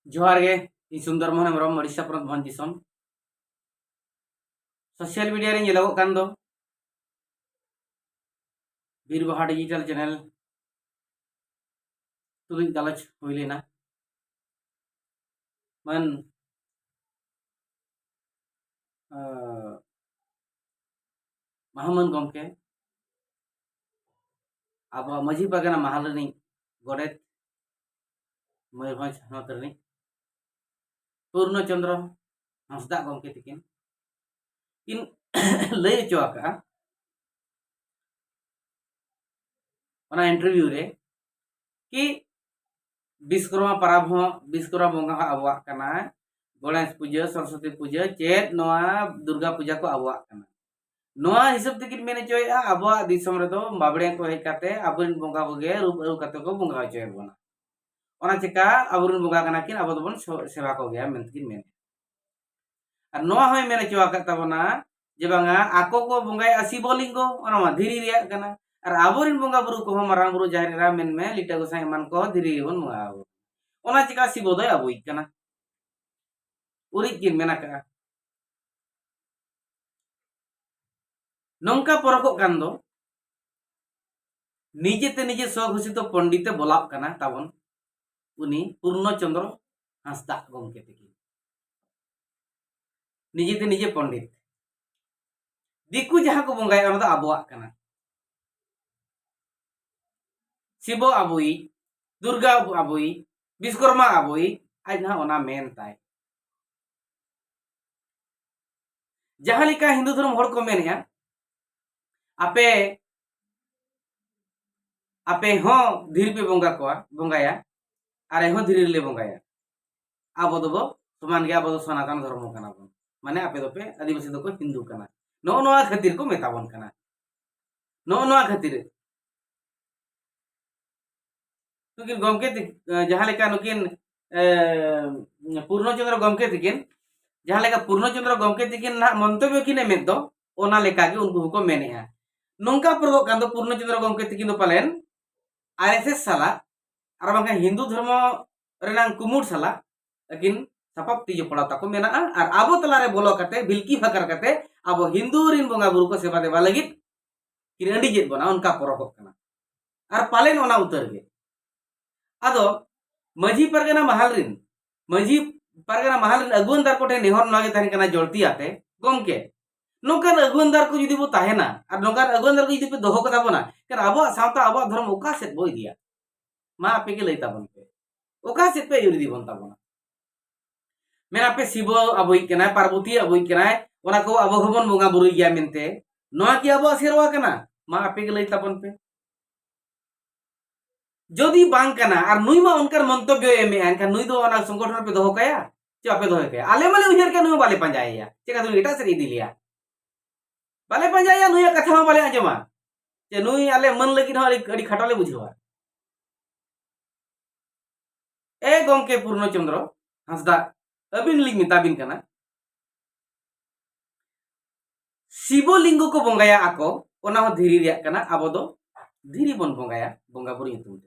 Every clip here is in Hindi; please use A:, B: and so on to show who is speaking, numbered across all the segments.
A: जोहार गे इन सुंदर मोहन हेम्ब्रम उड़ीसा प्रदेश भवन दिसम सोशल मीडिया रे ñeloगोग कान दो बीरबाहा डिजिटल चैनल तुलुज गलच हुई लेना मन महामन गमके अब मजी पागना महाल रनी गोडेत मयूरभंज हनत रनी पूर्णचंद्र हंसदा गमके तकिन इन लय चोका ओना इंटरव्यू रे कि विश्वकर्मा परब हो विश्वकर्मा बंगा आबुआ कना गणेश पूजा सरस्वती पूजा चेत नोआ दुर्गा पूजा को आबुआ कना नोआ हिसाब तकिन मेने चोया आबुआ दिसम रे दो बाबड़े को हेज काते आबुन बंगा बगे रूप रूप काते को बंगा चोय बना ओना चिका आबुन बंगा कना किन आबो दोबन सेवा को गया मेनतिन मेने और नोआ होय मेने चोया काता बना जे बांगा आको को बंगाय शिवलिंगो ओना मा धीरी रिया कना और आबोरिन बंगा बुरु को मारांग बुरु जाहिर रा मेन में लिटा गोसाई मान को धीरी बन बंगा ओना चिका शिव दोय आबुई कना उरिज किन मेना का नौका परको कान दो निजेते निजे स्वघोषित पंडिते बोलाव कना ताबन उनी पूर्णचंद्र हंसदा गमके तकिन निजेते निजे पंडित दिकु जहाँ को बंगाय ओना दो आबुआ कना शिव आबुई दुर्गा आबुई विश्वकर्मा आबुई आज ना ओना मेन ताय जहाँ लिका हिंदू धर्म हड़ को मेनया आपे आपे हो धीर पे बंगा को बंगाया अरे हो धीरे ले बंगाया आबो दो समान गया आबो सनातन धर्म कना बन माने आपे दो पे आदिवासी दो को हिंदू कना नो नोआ खातिर को मेताबन कना नो नोआ खातिर तुकिन गमके जहाँ लेका नुकिन पूर्णचंद्र गमके तकिन जहाँ लेका पूर्णचंद्र गमके तकिन ना मंतव्य किने मेद दो ओना लेका गे उनको को मेनेया नोंका प्रगो कान दो पूर्णचंद्र गमके तकिन दो पालेन आरएसएस साला और बांगा हिंदू धर्म रेनांग कुमुड साला लेकिन सपप तीजो पड़ा ताको मेना और आबो तलारे बोलो कते बिलकी फकर कते आबो हिंदू रिन बंगा बुरु को सेवा देवा लगित किन अंडी जेत बना उनका परगो कना और पालेन ओना उतर गे आदो मजी परगना महल रिन मजी परगना महल रिन अगुनदार कोठे नेहर नगे थान कना जड़ती आते गमके नोकर अगुनदार को जुदी बो ताहेना और नोकर अगुनदार को जुदी पे दोहो कदा बना कर आबो सावता आबो धर्म ओका सेत बो दिया मा आपे के लइता बन पे ओका सेत पे युरिदी बनता बना मेरा पे शिव आबोई केना पार्वती आबोई केना ओना को आबो हबन बंगा बुरुई गया मेनते नोआ की आबो सेरवा केना मा आपे के लइता बन पे जदि बांग कना और नुई मा उनकर मंतव्य एमे एनका नुई दो ओना संगठन पे दोहो कया चे आपे दोहो कया आले माले उहेर के नुई बाले पंजाया चेका तुई एटा से इदी लिया बाले पंजाया नुई कथा मा बाले आजमा चे नुई आले मन लगी न अड़ी खटाले बुझवा ए गमके पूर्णचंद्र हंसदा अबिन लिंग मिताबिन कना शिवलिंग को बंगाया आको ओना हो धीरी रिया कना आबो दो धीरी बन बंगाया बंगा बुरी तुम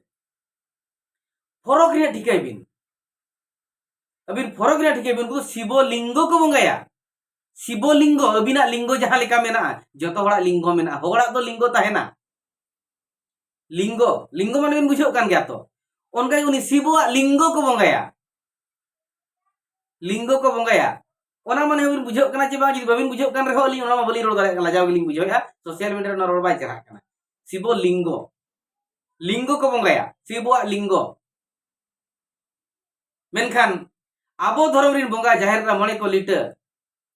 A: फरक रिया ठिकाई बिन अबिन फरक रिया ठिकाई बिन को शिवलिंग को बंगाया शिवलिंग अबिना लिंग जहां लेका मेना जतो हड़ा लिंग मेना होड़ा तो लिंग ताहेना लिंग लिंग माने बिन बुझो कान गया तो उनका उनी शिव लिंग को बंगाया लिंग को बंगाया ओना माने बिन बुझो कना चे बा जदि बाबिन बुझो कान रहो अली ओना मा बली रोड दारे कला जाव लिंग बुझोया सोशल मीडिया रे रोड बाय चरा कना शिव लिंग लिंग को बंगाया शिव लिंग मेनखान आबो धर्म रिन बंगा जाहेर रा मणे को लिटा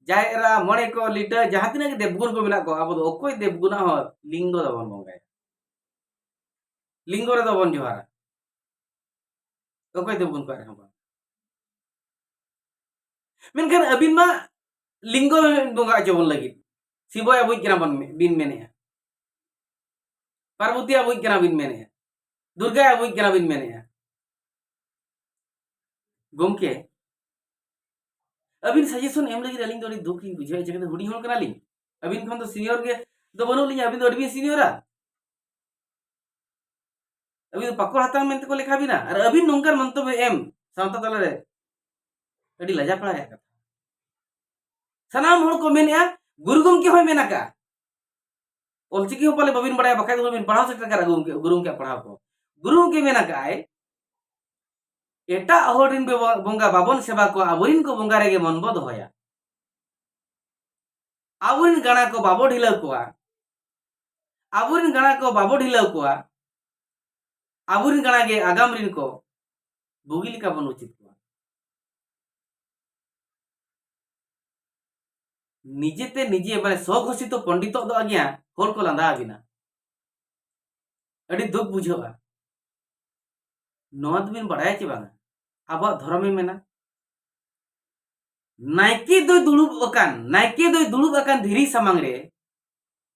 A: जाहेर रा मणे को लिटा जहां तिना के देवगुण को मिला को आबो दो ओकोय देवगुण हो लिंग दो बन बंगाया लिंग रे दो बन जोहार ओकोय देवगुण को रे मेनखान अबिन मा लिंग बंगा जबन लगी शिव आबुई केना बन बिन मेने पार्वती आबुई केना बिन मेने दुर्गा आबुई केना बिन मेने गमके अबिन सजेशन एम लगी अलिंग दो दुख लिंग बुझे जगह हुडी होल कना लिंग अबिन खन तो सीनियर के दो बनो लिंग अबिन दो अडबी सीनियरा अबिन तो पक्को हाता मेंते को लेखा बिना और अबिन नोंकर मंतव्य एम सावता तला रे अड़ी लजा पड़ा रे कथा सनाम होड़ को मेनेआ गुरु गमके होय मेनाका ओलचिकी हो पाले बबिन बड़ाय बखाय दो बिन पढ़ाव से करा गुरु के पढ़ाव को गुरु के मेनाका आय एटा होड़िन बोंगा बाबन सेवा को आबोरिन को बोंगा रेगे मन बो दोया आबोरिन गाना को बाबो ढिलाव कोआ आबोरिन गाना को बाबो ढिलाव कोआ आबोरिन गाना के आगाम रिन को बुगी लिका बन उचित कोआ निजेते निजे माने स्वघोषित पंडित दो आज्ञा होड़ को लांदा आबिना अड़ी दुख बुझोआ नोद बिन बड़ाय चे बांगा अब धर्म में मेना नाइके दो दुड़ुब अकान धीरी सामांग रे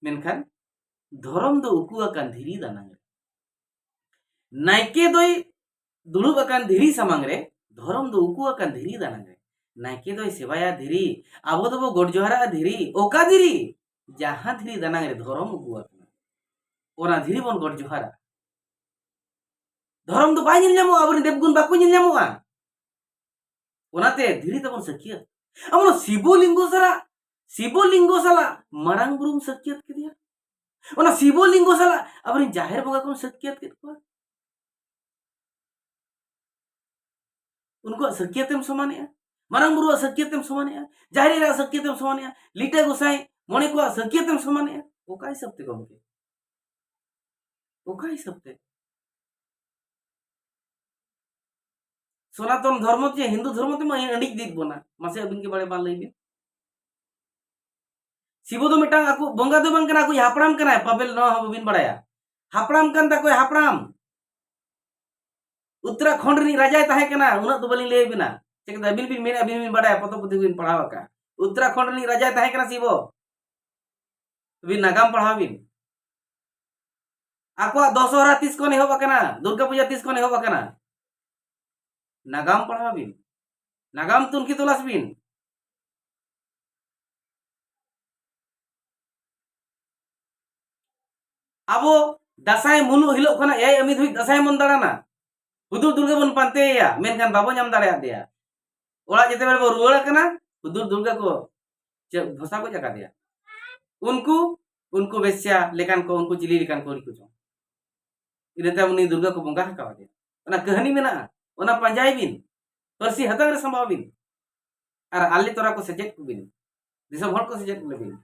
A: मेनखान धर्म दो उकु अकान धीरी दानांग रे नाइके दो दुड़ुब अकान धीरी सामांग रे धर्म दो उकु अकान धीरी दानांग रे नाइके दो सेवाया धीरी आबो दो गोड जोहारा धीरी ओका धीरी जहां धीरी दानांग रे धर्म उकु अकान ओना धीरी बन गोड जोहारा धर्म दो बाय निल ᱧᱟᱢᱚᱜᱼᱟ आबोरिन देवगुण बाको निल ᱧᱟᱢᱚᱜᱼᱟ ओनाते धीरी तबन सकियत अमनो शिवलिंगो साला मरांग बुरुम सकियत केदिया ओना शिवलिंगो साला आबोरिन जाहेर बंगा को सकियत केद को उनको सकियतम समानेया मरांग बुरुआ सकियतम समानेया जाहेर रा सकियतम समानेया लिटा गोसाई मोने को सकियतम समानेया ओका हिसाब ते गमके ओका हिसाब ते सनातन धर्म चे हिंदू धर्म ते मा अंडिक दीत बोना मासे अबिन के बारे बाल लई शिव दो मिटांग आकु बोंगा दो बांग कना आकु हापड़ाम कना पाबेल न हबिन बड़ाया हापड़ाम कन ता कोई हापड़ाम उत्तराखंड री राजा ताहे कना उना तो बलिन लई बिना चेक दा अबिन बिन बड़ाया पतो पुथि बिन पढ़ावा का उत्तराखंड री राजा ताहे कना शिव बिन नागाम पढ़ाविन आकु दशहरा 30 कोने होबा कना दुर्गा पूजा 30 कोने होबा कना नागाम पढ़ाबिन नागाम तुनकी तलाश बिन अब दासाय मुलु हिलो खना ए अमी धुई दासाय मन दाड़ाना हुदुर दुर्गा बन पांतेया मेनखान बाबो नाम दाड़े दिया ओड़ा जेते बेर बो रुवाड़ा कना हुदुर दुर्गा को भसा को जका दिया उनको बेस्या लेकान को उनको चिली लेकान को रिको जो इनते उनी दुर्गा को बंगा हका दिया ओना कहानी मेना ओना पंजाई बिन परसी हतंग रे संभाव बिन और आले तोरा को सजेट को बिन दिसम हर को सजेट को बिन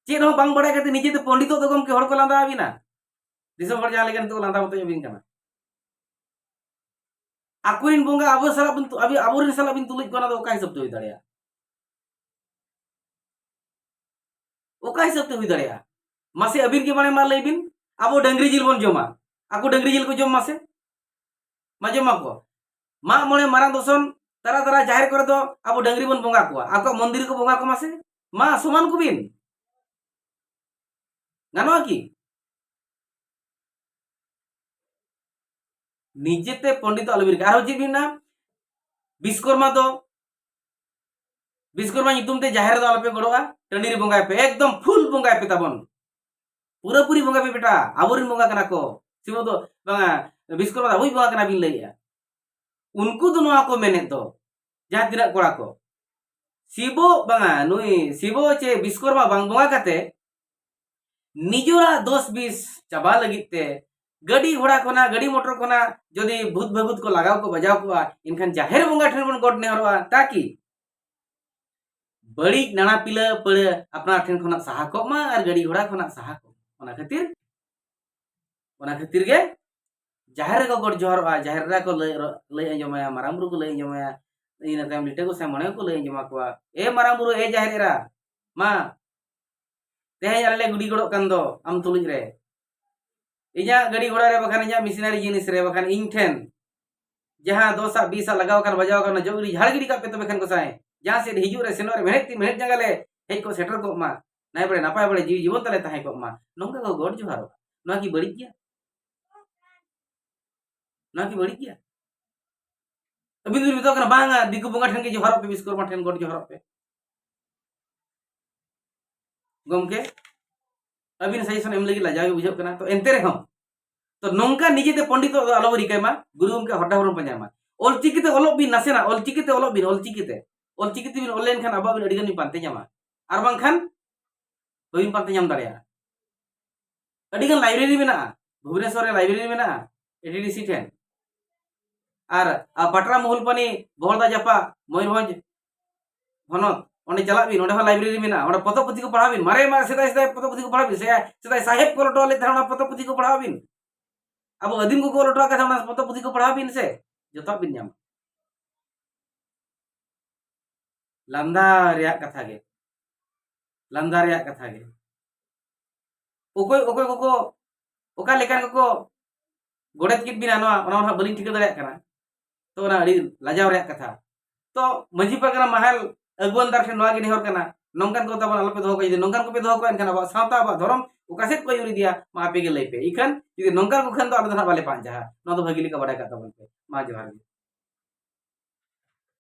A: चेन हो बांग बड़ाय कते निजे ते पंडित तो गम के हर को लांदा बिना दिसम हर जा लेकन तो लांदा बतो बिन कना आकुरिन बोंगा अब सला बिन अभी आबोरिन सला बिन तुलुज कोना दो काई सब तो हुई दाड़िया ओका हिसाब ते हुई दाड़िया मासे अबिन के बारे मा लई बिन आबो डंगरी जिल बन जोमा आकु डंगरी जिल को जोम मासे माजमा को मा मोने मारा दोसन तारा तारा जाहिर करे दो अब डंगरी बन बोंगा को आको मंदिर को बोंगा को मासे मा समान को बिन गानो की निजेते पंडित अलबिर आरो जी बिना विश्वकर्मा नितुम ते जाहिर दो अलपे गड़ोआ टंडी रे बोंगा पे एकदम फुल बोंगा पे ताबन पूरा पूरी बोंगा पे बेटा आबोरिन बोंगा कना को शिव दो बांगा विश्वकर्मा वही बोंगा कना बिन लइया उनको तो नोआ को मेने तो जहां तिना कोड़ा को शिवो बांगा नुई शिवो चे विश्वकर्मा बांग बोंगा काते निजोरा 10-20 चाबा लगिते गड़ी घोड़ा कोना गड़ी मोटर कोना जदि भूत भगुत को लगाव को बजाव को इनखान जाहेर बोंगा ठेन बन गोड नेहरवा ताकि बड़ी नाना पिला पड़े अपना ठेन खोना सहा को मा और गड़ी घोड़ा खोना सहा को ओना खातिर गे जाहेर को गोड जोहरवा जाहेर को लई अंजमाया मारामुरु को लई अंजमाया इन ताम लिटे को से मने को लई अंजमा को ए मारामुरु ए जाहेरा मा तेहे आले गुडी गड़ो कान दो आम तुलुज रे इजा गड़ी घोड़ा रे बखान इजा मिशनरी जिनिस रे बखान इन ठेन जहां 10-20 लगाव कान बजाव कान जोगड़ी झाड़ गिड़ी का पे तो बखान को साए जहां से हिजु रे सेनो रे मेहनत जंगाले हेज को सेटर को मा नाय बड़े नापाय बड़े जीवन तले ताहे को मा नोंका को गोड जोहारो ना की बड़ी गया अभी दूर बितो कना बांगा दिकु बोंगा ठन के जोहारो पे विश्वकर्मा ठन गोड जोहारो पे गमके अभी सजेशन एम लगी लाजा बुझो कना तो एंते रे हम तो नोंका निजेते पंडित आलो रिकायमा गुरु गमके हड्डा हरम पंजामा olchikite olok bin nasena olchikite olok bin olchikite bin online kan aba bin adigan bin pante nyama ar bangkhan bin pante nyam daria adigan library mena Bhubaneswar library mena ADDC ten R পাটরা মহুলপানি বহরদা JaPa Mayurbhanj হনত onde jalak bin onde library mena onde potop puthi ko padhabin mare mare sedai potop puthi ko padhabin sedai saheb ko loto le thana potop puthi ko padhabin abo adim ko loto ka thana potop puthi ko padhabin se joto bin nyam landa reyak katha ge okoy ko oka lekan ko godet kit bin anwa ona balin tika dareyak kana to ona adi lajau reyak katha to manji pargana mahal aguan dar noa gi nehor kana nongkan ko tabon alope doho ko jidi nongkan ko pe doho ko enkana ba sawta ba dhorom ukaset ko yuri dia ma ape ge leipe ikan jidi nongkan ko khan do ado na bale panja no do bhagili ka badai ka tabon pe ma johar